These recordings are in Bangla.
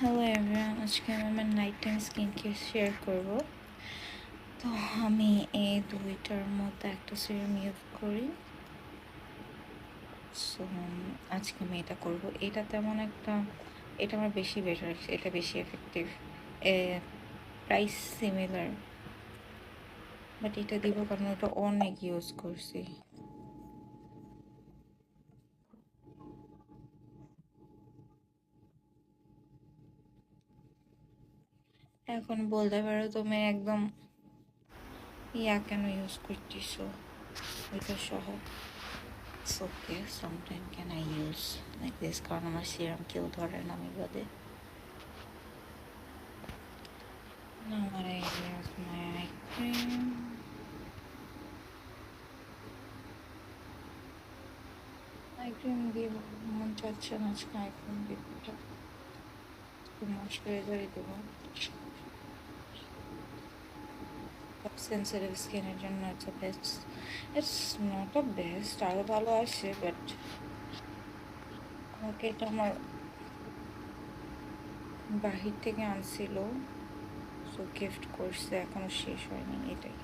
হ্যালো এভরিওয়ান, আজকে আমি আমার night time skin care share করবো। তো আমি এই দুইটার মধ্যে একটা সিরাম ইউজ করি। সো আজকে আমি এটা করবো। এটা তেমন একটা, এটা আমার বেশি বেটার, এটা বেশি এফেক্টিভ, প্রাইস সিমিলার, বাট এটা দিব কারণ ওটা অনেক ইউজ করছি। এখন বলতে পারো তুমি একদম ইয়া কেন ইউজ করতেছো এটা সহ। It's okay, sometimes can I use like this কারণ আমার সিরাম কেউ ধরে না আমি বাদে। Now what I use my eye cream. Eye cream দিয়ে মন চাচ্ছে না আজকে eye cream দিয়ে পিঠা ময়শ্চারাইজারই দেবো। সেন্সিটিভ স্কিনের জন্য it's a best, it's not a best, আরো ভালো আসে বাট আমাকে এটা আমার বাহির থেকে আনছিল, সো গিফট করছে, এখনো শেষ হয়নি এটাই।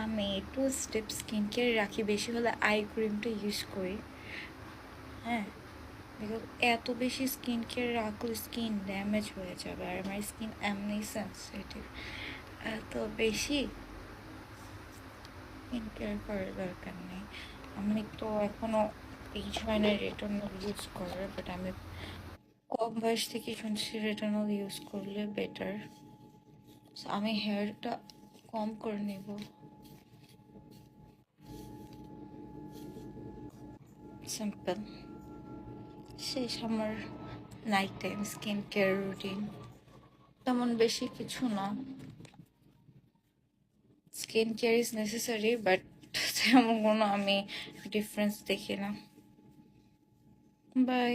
আমি টু স্টেপ স্কিন কেয়ার রাখি, বেশি হলে আই ক্রিমটা ইউজ করি। হ্যাঁ, বিকজ এত বেশি স্কিন কেয়ার রাখলে স্কিন ড্যামেজ হয়ে যাবে, আর আমার স্কিন এমনি সেন্সিটিভ। এত বেশি স্কিন কেয়ার করার দরকার নেই। আমি তো এখনও পেজ হয় না রেটিনল ইউজ করার, বাট আমি কম বয়স থেকে শুনছি রেটিনল ইউজ করলে বেটার। আমি হেয়ারটা কম করে নেব। সিম্পল শেষ আমার night time skin care routine. তেমন বেশি কিছু না, skin care is necessary but তেমন কোনো আমি ডিফারেন্স দেখি না। বাই।